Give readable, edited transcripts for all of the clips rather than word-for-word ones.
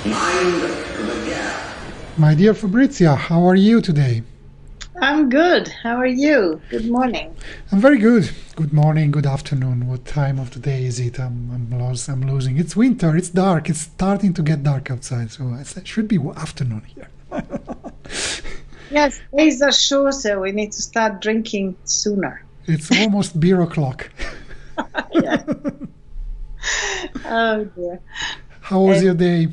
Mind the gap. My dear Fabrizia, how are you today? I'm good. How are you? Good morning. I'm very good. Good morning, good afternoon. What time of the day is it? I'm lost. I'm losing. It's winter. It's dark. It's starting to get dark outside. So it should be afternoon here. Yes, days are shorter. We need to start drinking sooner. It's almost beer o'clock. Yeah. Oh dear. How was your day?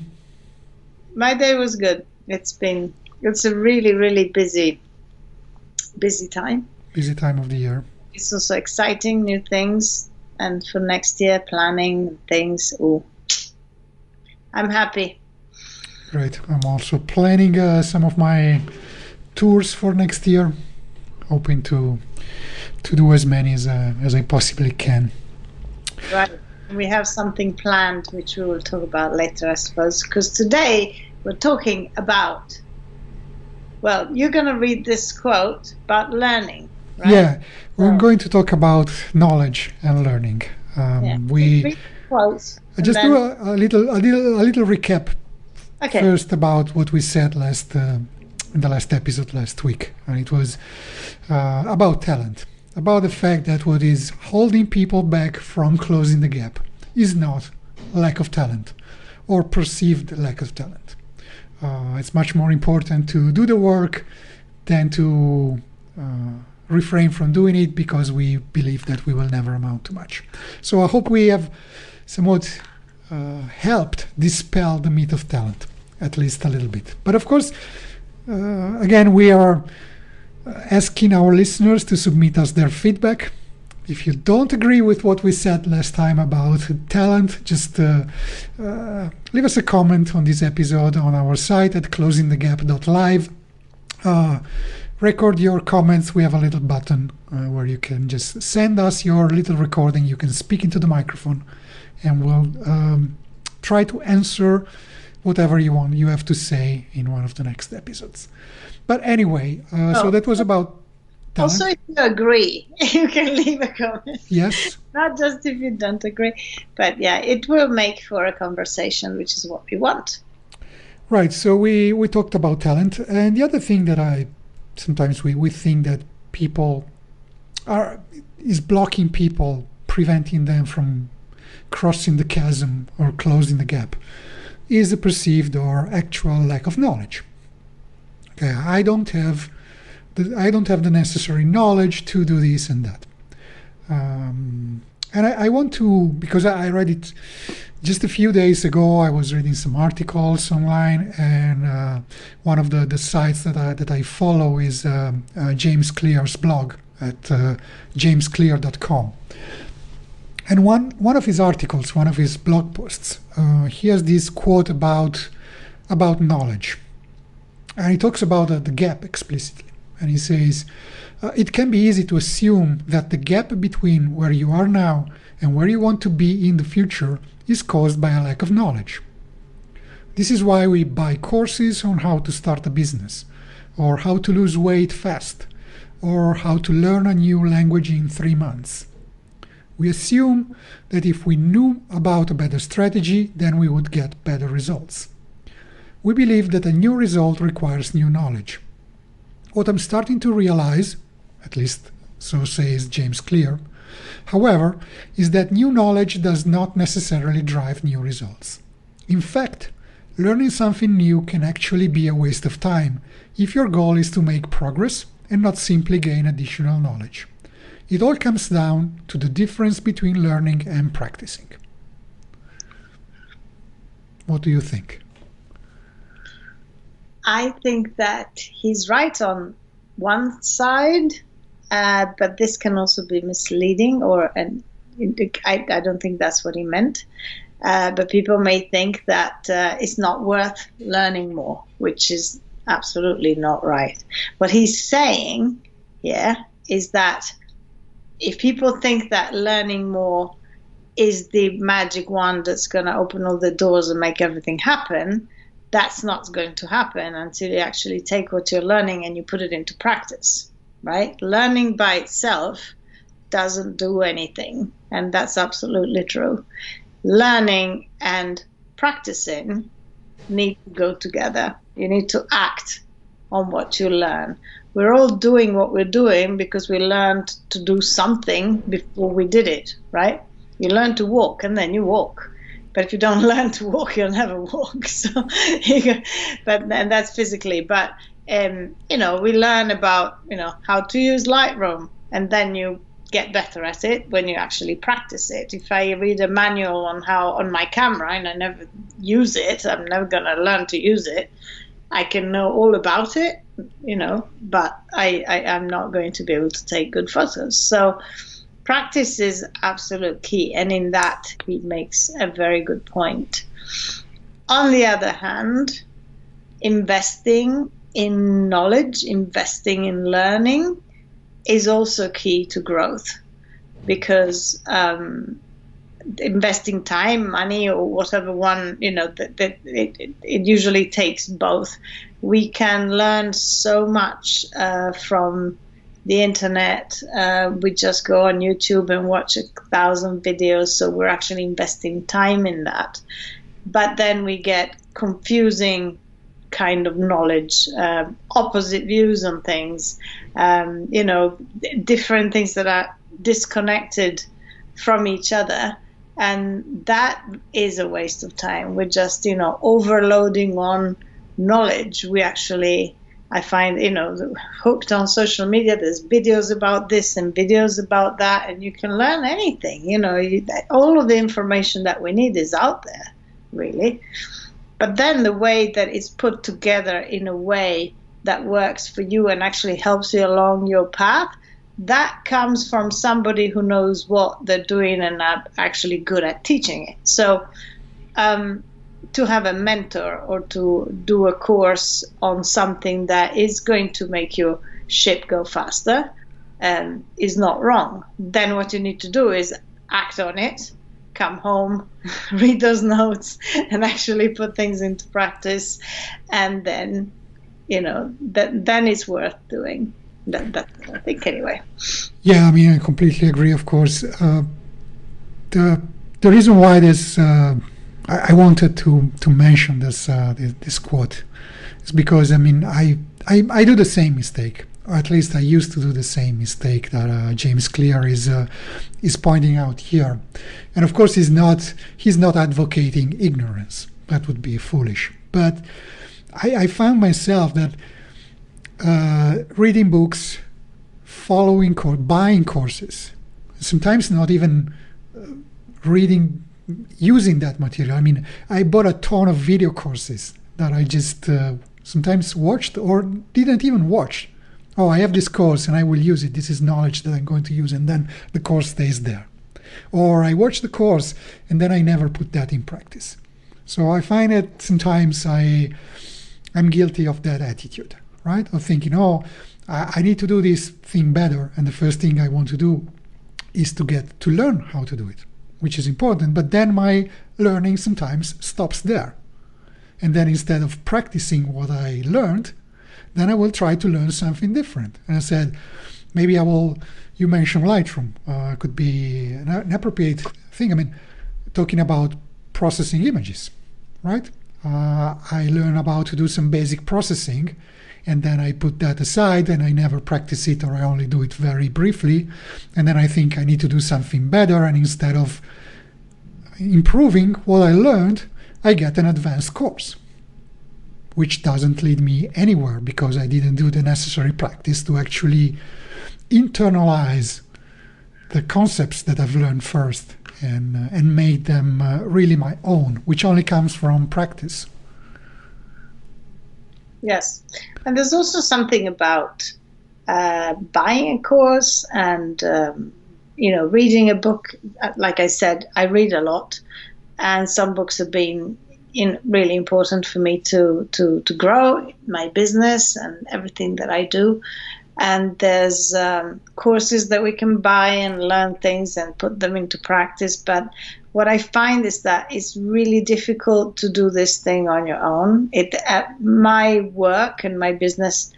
My day was good. It's a really, really busy time. Busy time of the year. It's also exciting, new things, and for next year planning things. Oh, I'm happy. Great. I'm also planning some of my tours for next year, hoping to do as many as I possibly can. Right. We have something planned, which we will talk about later, I suppose, because today we're talking about, well, you're going to read this quote about learning, right? Yeah, we're going to talk about knowledge and learning. Read quotes. I just do a little recap Okay. first about what we said in the last episode last week, and it was about talent, about the fact that what is holding people back from closing the gap is not lack of talent or perceived lack of talent. It's much more important to do the work than to refrain from doing it because we believe that we will never amount to much. So I hope we have somewhat helped dispel the myth of talent, at least a little bit. But of course, again, we are asking our listeners to submit us their feedback. If you don't agree with what we said last time about talent, just leave us a comment on this episode on our site at closingthegap.live. Record your comments. We have a little button where you can just send us your little recording. You can speak into the microphone and we'll try to answer whatever you have to say in one of the next episodes. But anyway, so that was about talent. Also, if you agree, you can leave a comment. Yes. Not just if you don't agree. But yeah, it will make for a conversation, which is what we want. Right. So we talked about talent. And the other thing that sometimes we think that people is blocking people, preventing them from crossing the chasm or closing the gap, is a perceived or actual lack of knowledge. Okay, I don't have the necessary knowledge to do this and that. And I want to, because I read it just a few days ago. I was reading some articles online, and one of the sites that I follow is James Clear's blog at jamesclear.com. And one of his articles, one of his blog posts, he has this quote about knowledge. And he talks about the gap explicitly. And he says, it can be easy to assume that the gap between where you are now and where you want to be in the future is caused by a lack of knowledge. This is why we buy courses on how to start a business, or how to lose weight fast, or how to learn a new language in 3 months. We assume that if we knew about a better strategy, then we would get better results. We believe that a new result requires new knowledge. What I'm starting to realize, at least so says James Clear, however, is that new knowledge does not necessarily drive new results. In fact, learning something new can actually be a waste of time if your goal is to make progress and not simply gain additional knowledge. It all comes down to the difference between learning and practicing. What do you think? I think that he's right on one side, but this can also be misleading, I don't think that's what he meant. But people may think that it's not worth learning more, which is absolutely not right. What he's saying here is that if people think that learning more is the magic wand that's going to open all the doors and make everything happen, that's not going to happen until you actually take what you're learning and you put it into practice, right? Learning by itself doesn't do anything, and that's absolutely true. Learning and practicing need to go together. You need to act on what you learn. We're all doing what we're doing because we learned to do something before we did it, right? You learn to walk and then you walk. But if you don't learn to walk, you'll never walk. So, and that's physically. But we learn about how to use Lightroom, and then you get better at it when you actually practice it. If I read a manual on my camera and I never use it, I'm never gonna learn to use it. I can know all about it, but I'm not going to be able to take good photos. So practice is absolute key, and in that he makes a very good point. On the other hand, investing in knowledge, investing in learning is also key to growth, because investing time, money, or whatever one, it usually takes both. We can learn so much from the internet. We just go on YouTube and watch 1,000 videos, so we're actually investing time in that. But then we get confusing kind of knowledge, opposite views on things, different things that are disconnected from each other. And that is a waste of time. We're just, overloading on knowledge. We actually, I find, hooked on social media. There's videos about this and videos about that, and you can learn anything. All of the information that we need is out there, really. But then the way that it's put together in a way that works for you and actually helps you along your path, that comes from somebody who knows what they're doing and are actually good at teaching it. So to have a mentor or to do a course on something that is going to make your ship go faster is not wrong. Then what you need to do is act on it, come home, read those notes, and actually put things into practice. And then, then it's worth doing. That's what I think, anyway. Yeah, I completely agree. Of course, the reason why this I wanted to mention this quote is because I do the same mistake, or at least I used to do the same mistake that James Clear is pointing out here. And of course, he's not advocating ignorance. That would be foolish. But I found myself that reading books, buying courses, sometimes not even using that material. I bought a ton of video courses that I just sometimes watched or didn't even watch. Oh, I have this course and I will use it. This is knowledge that I'm going to use, and then the course stays there. Or I watch the course and then I never put that in practice. So I find that sometimes I'm guilty of that attitude. Right? Of thinking, I need to do this thing better, and the first thing I want to do is to learn how to do it, which is important. But then my learning sometimes stops there. And then instead of practicing what I learned, then I will try to learn something different. And I said, maybe you mentioned Lightroom, could be an appropriate thing. Talking about processing images, right? I learn about to do some basic processing, and then I put that aside and I never practice it, or I only do it very briefly. And then I think I need to do something better. And instead of improving what I learned, I get an advanced course, which doesn't lead me anywhere because I didn't do the necessary practice to actually internalize the concepts that I've learned first and make them really my own, which only comes from practice. Yes. And there's also something about buying a course and, reading a book. Like I said, I read a lot, and some books have been really important for me to grow my business and everything that I do. And there's courses that we can buy and learn things and put them into practice. But what I find is that it's really difficult to do this thing on your own. My work and my business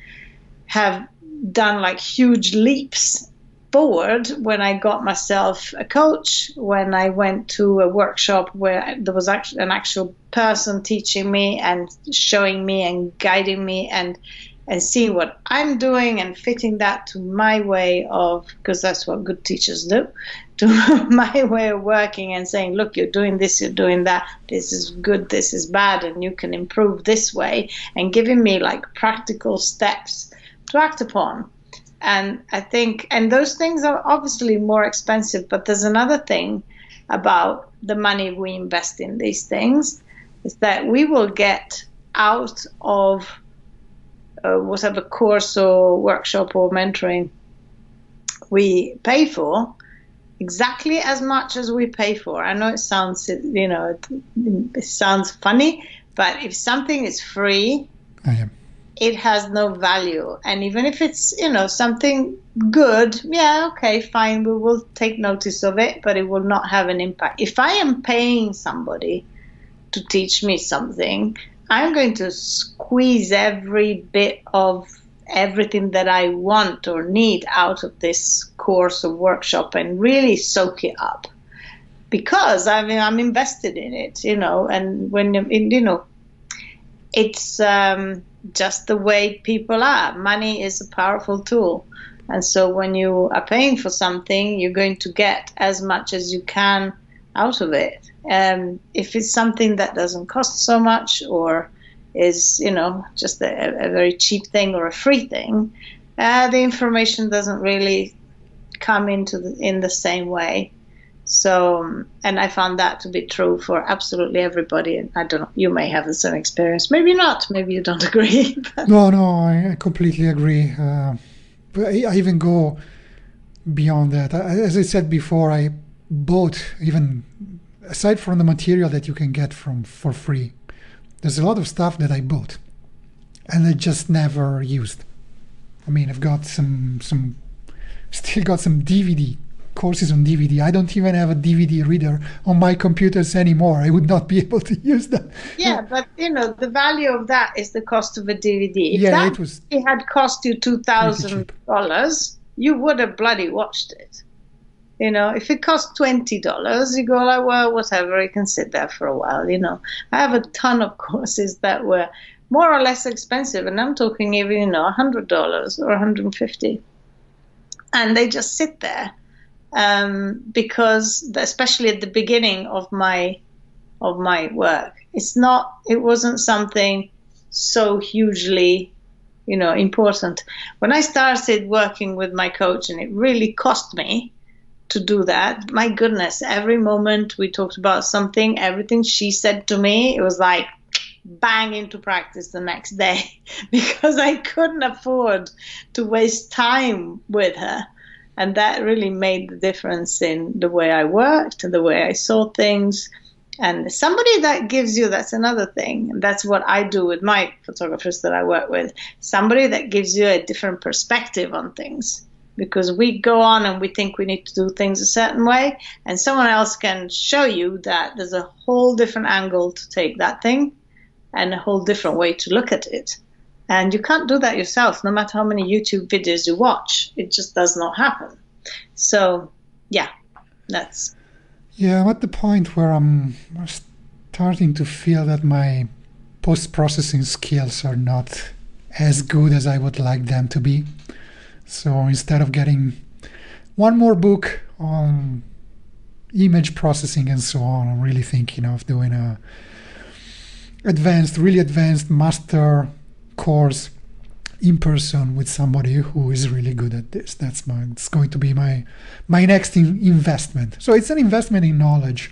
have done like huge leaps forward when I got myself a coach, when I went to a workshop where there was actually an actual person teaching me and showing me and guiding me and see what I'm doing and fitting that to my way of, because that's what good teachers do, to my way of working and saying, look, you're doing this, you're doing that, this is good, this is bad, and you can improve this way, and giving me like practical steps to act upon. And I think, and those things are obviously more expensive, but there's another thing about the money we invest in these things, is that we will get out of whatever course or workshop or mentoring we pay for exactly as much as we pay for. I know it sounds, it sounds funny, but if something is free, it has no value. And even if it's, something good, yeah, okay, fine, we will take notice of it, but it will not have an impact. If I am paying somebody to teach me something, I'm going to squeeze every bit of everything that I want or need out of this course or workshop and really soak it up, because I'm invested in it, and when, it's just the way people are. Money is a powerful tool. And so when you are paying for something, you're going to get as much as you can out of it. If it's something that doesn't cost so much or is, just a very cheap thing or a free thing, the information doesn't really come in the same way. So, and I found that to be true for absolutely everybody. And I don't know, you may have the same experience. Maybe not. Maybe you don't agree. No, I completely agree. But I even go beyond that. As I said before, I bought, even aside from the material that you can get for free, there's a lot of stuff that I bought and I just never used. I mean, I've got still got some DVD courses on DVD. I don't even have a DVD reader on my computers anymore. I would not be able to use that. Yeah, but the value of that is the cost of a DVD. If it had cost you $2,000, you would have bloody watched it. If it cost $20, you go like, well, whatever, it can sit there for a while. I have a ton of courses that were more or less expensive, and I'm talking even, $100 or $150, and they just sit there. Because especially at the beginning of my work, it wasn't something so hugely, important. When I started working with my coach, and it really cost me to do that, my goodness, every moment we talked about something, everything she said to me, it was like bang into practice the next day, because I couldn't afford to waste time with her. And that really made the difference in the way I worked and the way I saw things. And somebody that gives you, that's another thing. And that's what I do with my photographers that I work with. Somebody that gives you a different perspective on things. Because we go on and we think we need to do things a certain way. And someone else can show you that there's a whole different angle to take that thing and a whole different way to look at it. And you can't do that yourself, no matter how many YouTube videos you watch. It just does not happen. So, yeah, I'm at the point where I'm starting to feel that my post-processing skills are not as good as I would like them to be. So instead of getting one more book on image processing and so on, I'm really thinking of doing a really advanced master course in person with somebody who is really good at this. It's going to be my next investment. So it's an investment in knowledge,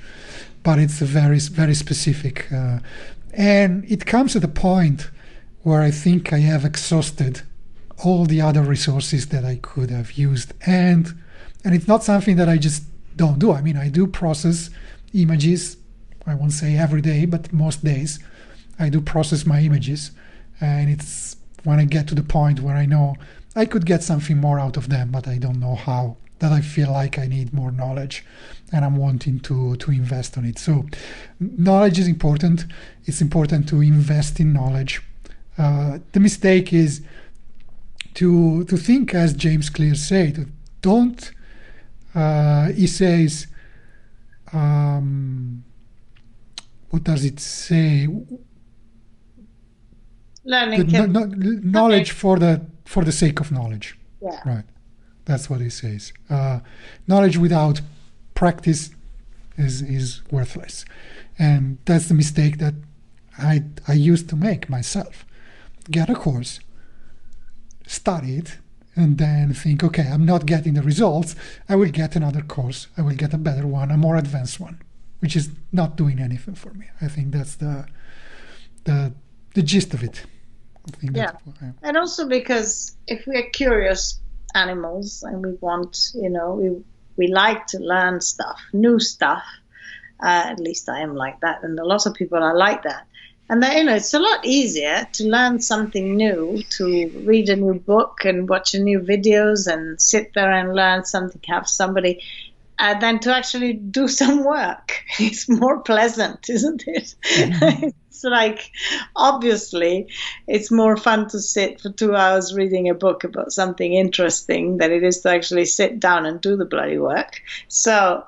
but it's a very, very specific. And it comes at a point where I think I have exhausted all the other resources that I could have used. And it's not something that I just don't do. I mean, I do process images. I won't say every day, but most days I do process my images. And it's when I get to the point where I know I could get something more out of them, but I don't know how, that I feel like I need more knowledge and I'm wanting to invest on it. So knowledge is important. It's important to invest in knowledge. The mistake is to think, as James Clear said, don't. He says, what does it say? Learning Knowledge for the sake of knowledge. Yeah. Right. That's what he says. Knowledge without practice is worthless, and that's the mistake that I used to make myself. Get a course, study it, and then think, okay, I'm not getting the results. I will get another course. I will get a better one, a more advanced one, which is not doing anything for me. I think that's the gist of it. I think and also because if we are curious animals and we want, we like to learn stuff, new stuff. At least I am like that, and a lot of people are like that. And then, it's a lot easier to learn something new, to read a new book and watch a new videos and sit there and learn something, have somebody, than to actually do some work. It's more pleasant, isn't it? Mm-hmm. It's like, obviously, it's more fun to sit for 2 hours reading a book about something interesting than it is to actually sit down and do the bloody work. So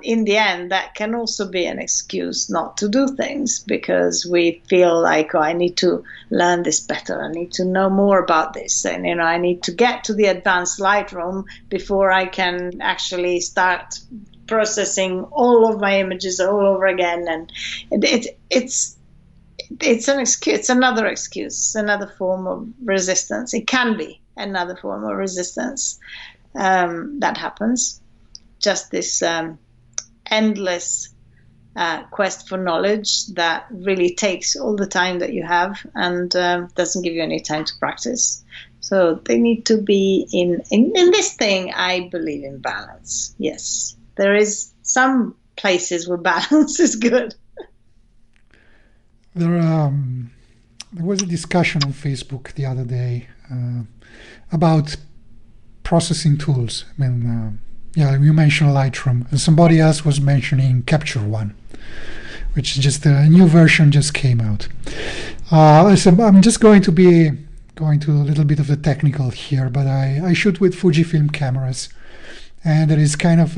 in the end, that can also be an excuse not to do things, because we feel like, I need to learn this better. I need to know more about this. And, I need to get to the advanced Lightroom before I can actually start processing all of my images all over again. And it's an excuse. It's another excuse. It's another form of resistance. It can be another form of resistance that happens. Just this endless quest for knowledge that really takes all the time that you have and doesn't give you any time to practice. So they need to be in this thing. I believe in balance. Yes, there is some places where balance is good. There was a discussion on Facebook the other day about processing tools. I mean, you mentioned Lightroom, and somebody else was mentioning Capture One, which is just a new version just came out. So I'm just going to a little bit of the technical here, but I shoot with Fujifilm cameras, and there is kind of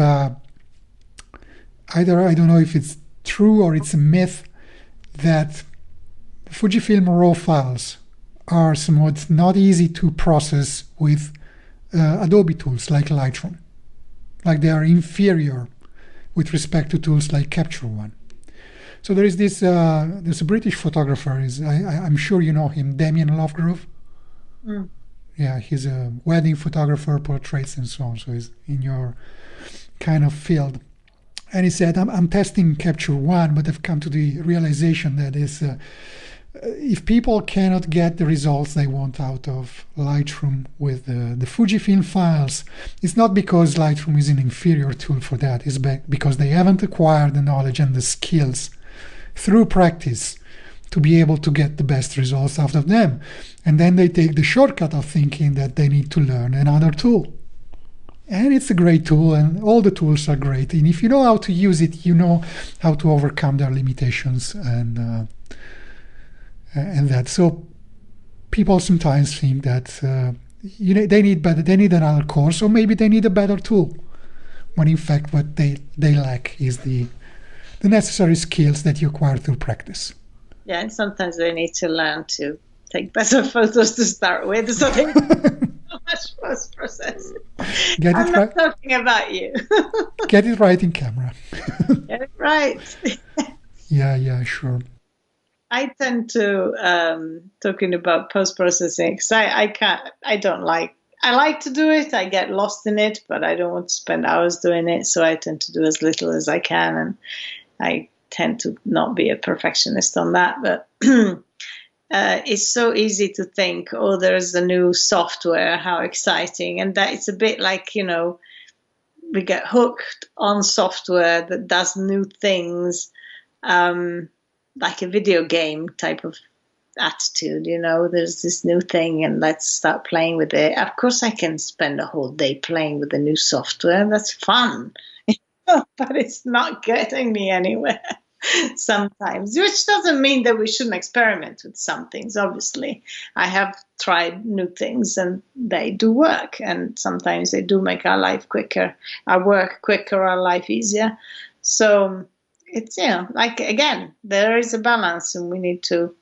either I don't know if it's true or it's a myth that Fujifilm RAW files are somewhat not easy to process with Adobe tools like Lightroom. Like they are inferior with respect to tools like Capture One. So there is this, there's a British photographer, I'm sure you know him, Damien Lovegrove. Mm. Yeah, he's a wedding photographer, portraits and so on, so he's in your kind of field. And he said, I'm testing Capture One, but I've come to the realization that if people cannot get the results they want out of Lightroom with the Fujifilm files, it's not because Lightroom is an inferior tool for that. It's because they haven't acquired the knowledge and the skills through practice to be able to get the best results out of them. And then they take the shortcut of thinking that they need to learn another tool. And it's a great tool, and all the tools are great. And if you know how to use it, you know how to overcome their limitations and that. So people sometimes think that they need another course, or maybe they need a better tool, when in fact what they lack is the necessary skills that you acquire through practice. Yeah, and sometimes they need to learn to take better photos to start with, so they so much post processing. I'm not talking about you. Get it right in camera. Get it right. Yeah, sure. I tend to talking about post processing because I like to do it. I get lost in it, but I don't want to spend hours doing it. So I tend to do as little as I can, and I tend to not be a perfectionist on that. But it's so easy to think, oh, there's a new software, how exciting. And that it's a bit like, we get hooked on software that does new things, like a video game type of attitude, there's this new thing and let's start playing with it. Of course I can spend a whole day playing with the new software. That's fun. But it's not getting me anywhere. sometimes, which doesn't mean that we shouldn't experiment with some things. Obviously, I have tried new things and they do work, and sometimes they do make our life quicker, our work quicker, our life easier. So it's, like, again, there is a balance and we need to.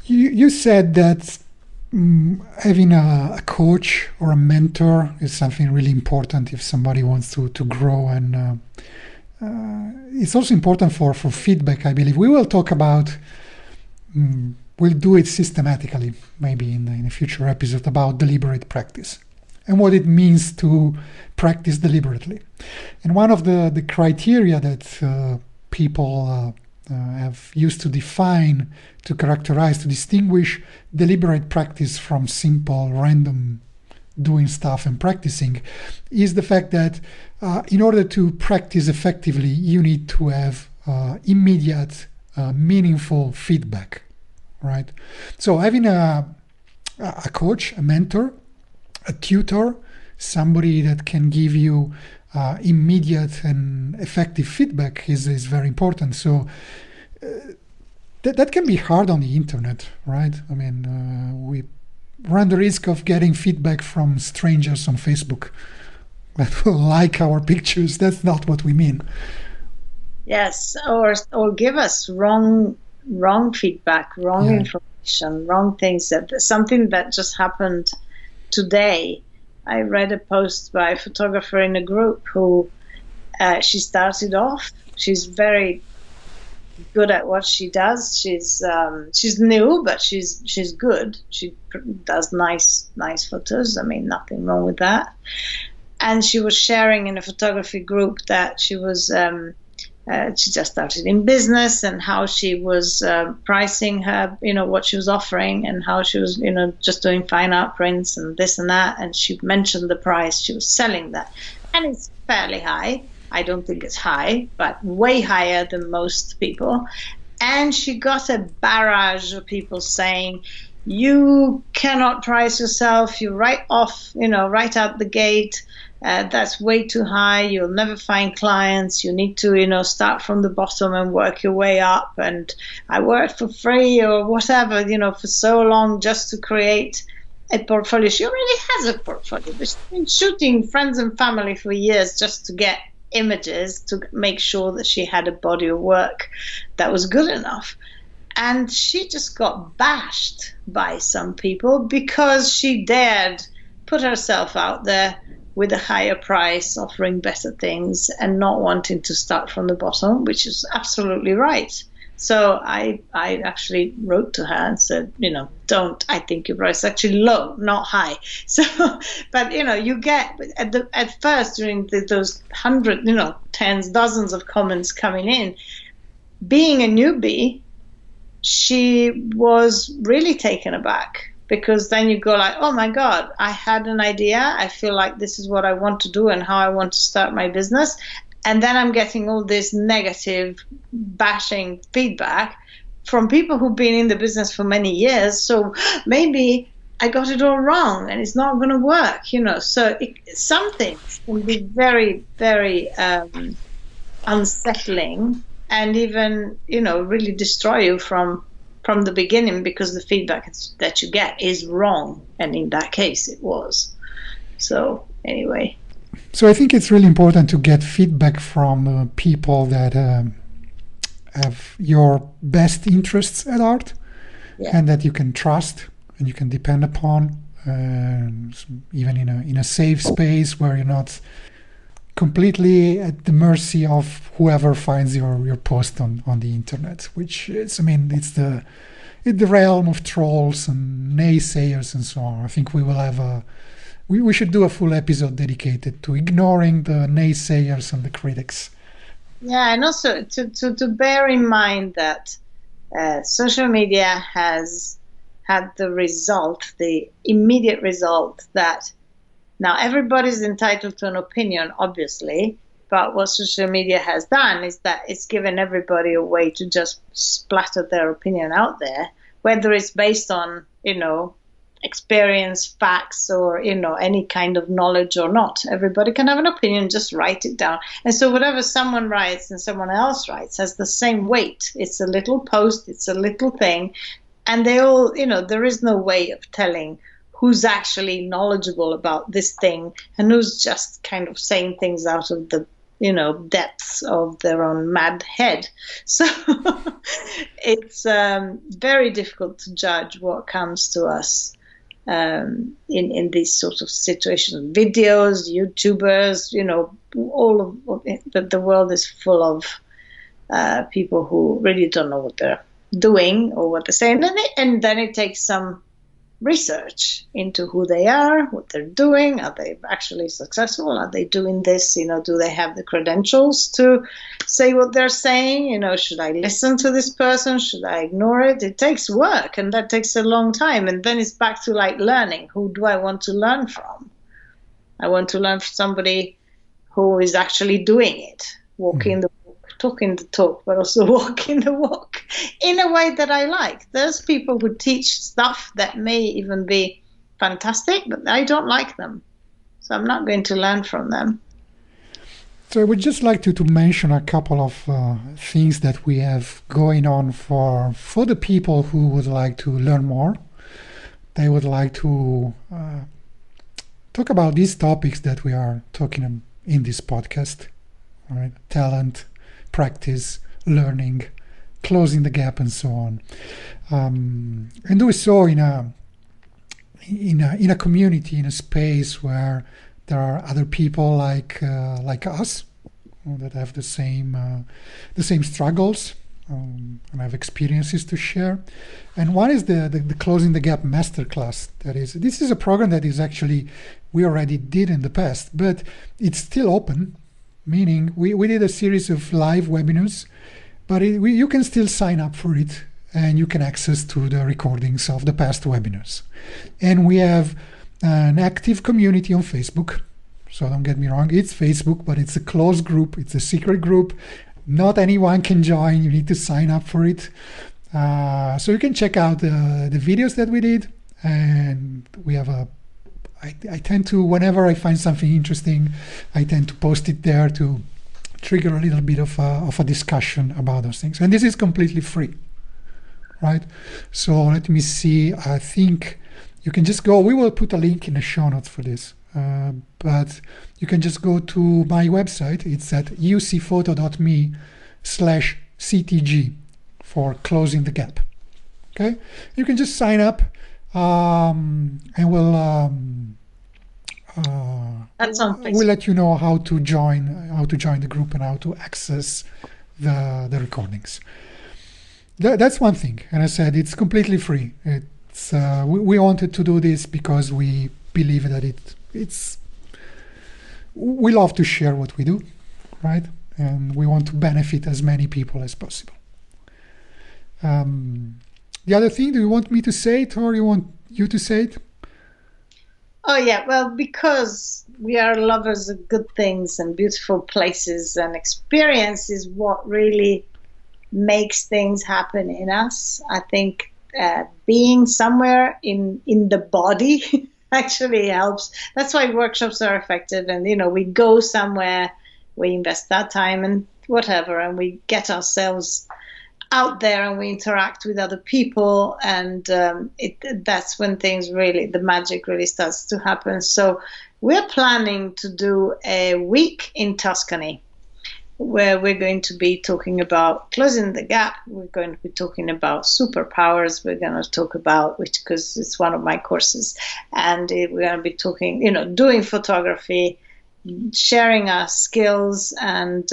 You said that having a coach or a mentor is something really important if somebody wants to grow, and it's also important for feedback, I believe. We will talk about, we'll do it systematically, maybe in a future episode, about deliberate practice and what it means to practice deliberately. And one of the criteria that people have used to define, to characterize, to distinguish deliberate practice from simple random doing stuff and practicing, is the fact that in order to practice effectively, you need to have immediate, meaningful feedback, right? So having a coach, a mentor, a tutor, somebody that can give you immediate and effective feedback is very important. So that can be hard on the internet, right? I mean, we run the risk of getting feedback from strangers on Facebook that will like our pictures. That's not what we mean. Yes, or give us wrong feedback, wrong information, wrong things. That something that just happened today. I read a post by a photographer in a group who she started off. She's very good at what she does. She's new, but she's good. She does nice photos. I mean, nothing wrong with that. And she was sharing in a photography group that she was she just started in business, and how she was pricing her, what she was offering, and how she was, just doing fine art prints and this and that. And she mentioned the price she was selling that, and it's fairly high. I don't think it's high, but way higher than most people. And she got a barrage of people saying, you cannot price yourself. You right off, right out the gate. That's way too high. You'll never find clients. You need to, start from the bottom and work your way up. And I worked for free or whatever, for so long just to create a portfolio. She already has a portfolio. She's been shooting friends and family for years just to get images to make sure that she had a body of work that was good enough. And she just got bashed by some people because she dared put herself out there with a higher price, offering better things, and not wanting to start from the bottom, which is absolutely right. So I actually wrote to her and said, I think your price is actually low, not high. So, but you get at first during those 100, tens, dozens of comments coming in, being a newbie, she was really taken aback, because then you go like, oh my God, I had an idea. I feel like this is what I want to do and how I want to start my business. And then I'm getting all this negative bashing feedback from people who've been in the business for many years. So maybe I got it all wrong and it's not going to work, So some things can be very, very unsettling, and even, really destroy you from the beginning, because the feedback that you get is wrong. And in that case, it was. So anyway. So I think it's really important to get feedback from people that have your best interests at art, and that you can trust and you can depend upon, even in a safe space where you're not completely at the mercy of whoever finds your post on the internet, which is, it's the realm of trolls and naysayers and so on. I think we will have we should do a full episode dedicated to ignoring the naysayers and the critics. Yeah, and also to bear in mind that social media has had the immediate result that now everybody's entitled to an opinion, obviously, but what social media has done is that it's given everybody a way to just splatter their opinion out there, whether it's based on, experience, facts, or any kind of knowledge or not. Everybody can have an opinion. Just write it down. And so whatever someone writes and someone else writes has the same weight. It's a little post. It's a little thing, and they all, there is no way of telling who's actually knowledgeable about this thing and who's just kind of saying things out of the depths of their own mad head. So it's very difficult to judge what comes to us in these sort of situations. Videos, YouTubers, all of the world is full of people who really don't know what they're doing or what they're saying. And then it takes some research into who they are, what they're doing. Are they actually successful? Are they doing this? Do they have the credentials to say what they're saying? Should I listen to this person? Should I ignore it? It takes work, and that takes a long time. And then it's back to like learning. Who do I want to learn from? I want to learn from somebody who is actually doing it, walking the walk, talking the talk, but also walking the walk in a way that I like. There's people who teach stuff that may even be fantastic, but I don't like them. So I'm not going to learn from them. So I would just like to mention a couple of things that we have going on for the people who would like to learn more. They would like to talk about these topics that we are talking in this podcast, right? Talent, practice, learning, closing the gap, and so on. And do so in a community, in a space where there are other people like us that have the same struggles and have experiences to share. And one is the Closing the Gap Masterclass. This is a program that is actually we already did in the past, but it's still open. Meaning we did a series of live webinars, but you can still sign up for it, and you can access to the recordings of the past webinars. And we have an active community on Facebook. So don't get me wrong, it's Facebook, but it's a closed group. It's a secret group. Not anyone can join. You need to sign up for it. So you can check out the videos that we did. And we have I tend to, whenever I find something interesting, I tend to post it there to trigger a little bit of a discussion about those things. And this is completely free, right? So let me see. I think you can just go. We will put a link in the show notes for this. But you can just go to my website. It's at ucphoto.me/CTG for Closing the Gap. Okay? You can just sign up. And we'll let you know how to join the group and how to access the recordings. That's one thing, and I said it's completely free. It's we wanted to do this because we believe that we love to share what we do, right? And we want to benefit as many people as possible. The other thing, do you want me to say it or you want you to say it? Oh, yeah. Well, because we are lovers of good things and beautiful places, and experience is what really makes things happen in us. I think being somewhere in the body actually helps. That's why workshops are effective. And, we go somewhere, we invest that time and whatever, and we get ourselves out there and we interact with other people, and that's when the magic really starts to happen. So we're planning to do a week in Tuscany where we're going to be talking about closing the gap. We're going to be talking about superpowers. We're going to talk about, because it's one of my courses, and we're going to be talking, doing photography, sharing our skills, and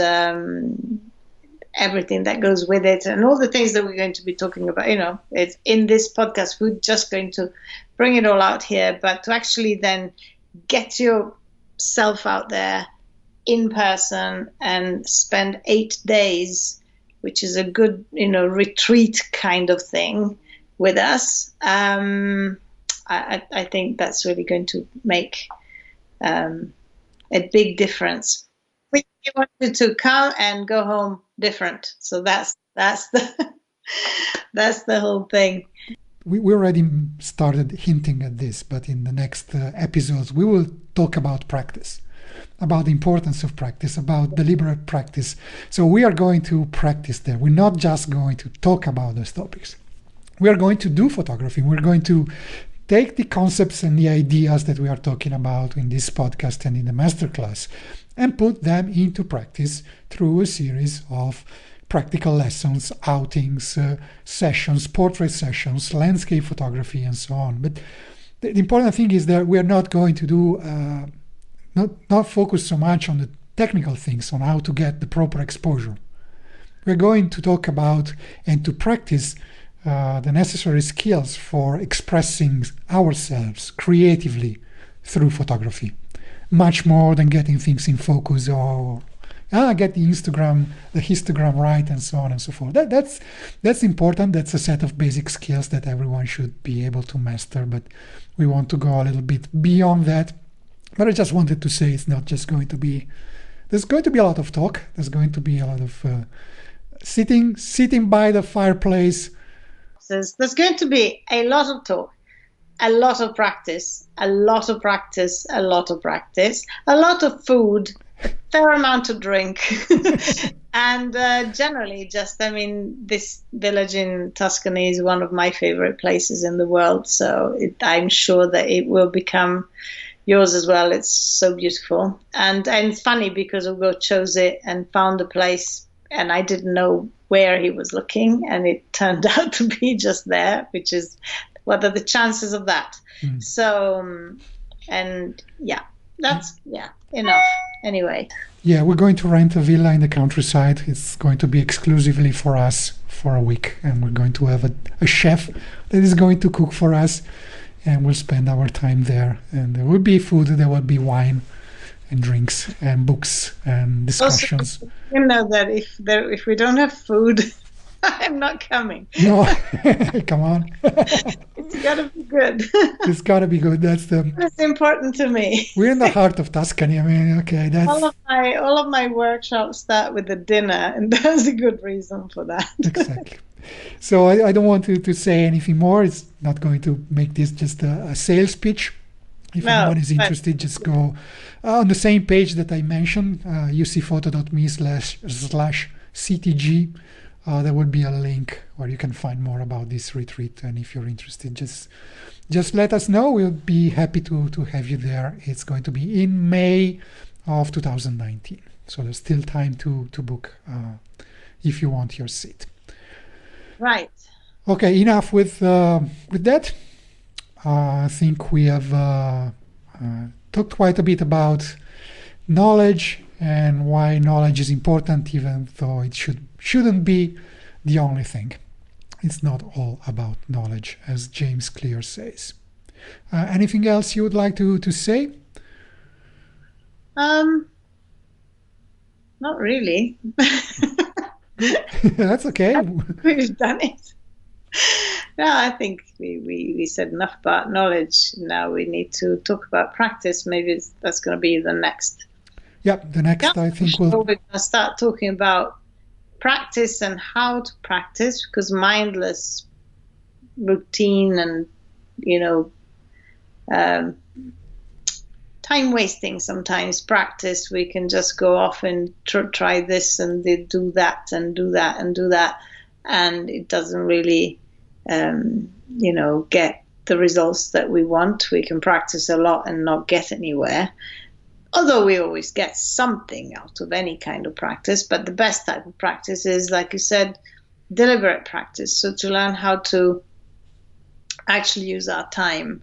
everything that goes with it, and all the things that we're going to be talking about. It's in this podcast. We're just going to bring it all out here, but to actually then get yourself out there in person and spend 8 days, which is a good, retreat kind of thing with us. I think that's really going to make a big difference. We wanted to come and go home different. So that's the that's the whole thing. we already started hinting at this, but in the next episodes, we will talk about practice, about the importance of practice, about deliberate practice. So we are going to practice there. We're not just going to talk about those topics. We are going to do photography. We're going to take the concepts and the ideas that we are talking about in this podcast and in the masterclass and put them into practice through a series of practical lessons, outings, sessions, portrait sessions, landscape photography, and so on. But the important thing is that we are not going to do, not focus so much on the technical things, on how to get the proper exposure. We're going to talk about and to practice the necessary skills for expressing ourselves creatively through photography, much more than getting things in focus or get the histogram right, and so on and so forth. That's important. That's a set of basic skills that everyone should be able to master, but we want to go a little bit beyond that. But I just wanted to say it's not just going to be, there's going to be a lot of talk. There's going to be a lot of sitting by the fireplace. There's going to be a lot of talk, a lot of practice, a lot of practice, a lot of practice, a lot of food, a fair amount of drink, and generally this village in Tuscany is one of my favorite places in the world. So I'm sure that it will become yours as well. It's so beautiful. And it's funny because Ugo chose it and found a place, and I didn't know where he was looking, and it turned out to be just there, which is, what are the chances of that? So, that's enough anyway. Yeah, we're going to rent a villa in the countryside. It's going to be exclusively for us for a week, and we're going to have a chef that is going to cook for us, and we'll spend our time there. And there will be food, there will be wine and drinks and books and discussions. Also, you know that if we don't have food, I'm not coming. No, come on. It's got to be good. It's got to be good. That's important to me. We're in the heart of Tuscany. I mean, okay, that's all of my workshops start with a dinner, and there's a good reason for that. Exactly. So I don't want to say anything more. It's not going to make this just a sales pitch. If anyone is interested, just go on the same page that I mentioned, ucphoto.me/CTG. There will be a link where you can find more about this retreat. And if you're interested, just let us know. We'll be happy to have you there. It's going to be in May of 2019. So there's still time to book if you want your seat. Right. Okay, enough with that. I think we have talked quite a bit about knowledge and why knowledge is important, even though it shouldn't be the only thing. It's not all about knowledge, as James Clear says. Anything else you would like to say? Not really. That's okay. We've done it. No, I think we said enough about knowledge. Now we need to talk about practice. Maybe that's going to be the next. Yeah, the next I think we're going to start talking about practice and how to practice, because mindless routine and time wasting sometimes practice. We can just go off and try this and do that and do that and do that, and it doesn't really get the results that we want. We can practice a lot and not get anywhere, although we always get something out of any kind of practice. But the best type of practice is, like you said, deliberate practice. So to learn how to actually use our time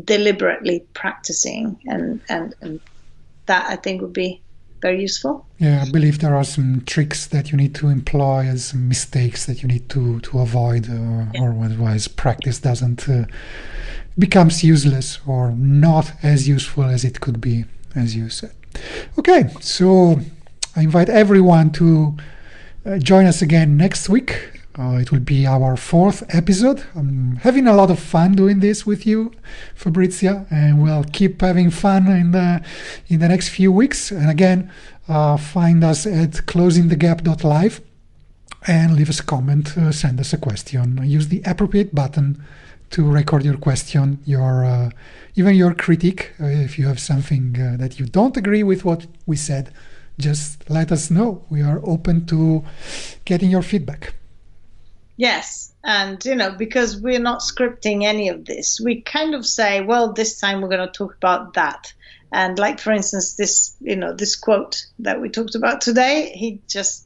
deliberately practicing, and that I think would be very useful. Yeah, I believe there are some tricks that you need to employ and some mistakes that you need to avoid, or otherwise practice doesn't becomes useless or not as useful as it could be, as you said. Okay, so I invite everyone to join us again next week. It will be our 4th episode. I'm having a lot of fun doing this with you, Fabrizia, and we'll keep having fun in the next few weeks. And again, find us at closingthegap.live. and leave us a comment, send us a question. Use the appropriate button to record your question, your even your critique. If you have something that you don't agree with what we said, just let us know. We are open to getting your feedback. Yes, and because we're not scripting any of this, we kind of say, well, this time we're going to talk about that. And like, for instance, this quote that we talked about today, he just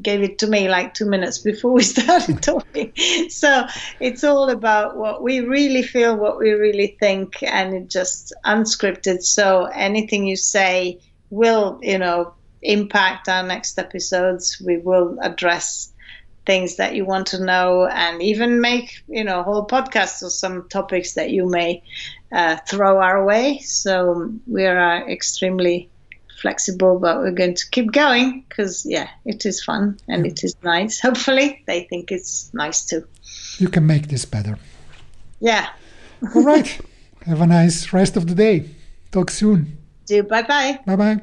gave it to me like 2 minutes before we started talking. So it's all about what we really feel, what we really think, and it's just unscripted. So anything you say will, impact our next episodes. We will address things that you want to know, and even make whole podcasts of some topics that you may throw our way. So we are extremely flexible, but we're going to keep going because it is fun and it is nice. Hopefully they think it's nice too. You can make this better. Yeah. All right. Have a nice rest of the day. Talk soon. Bye bye. Bye bye.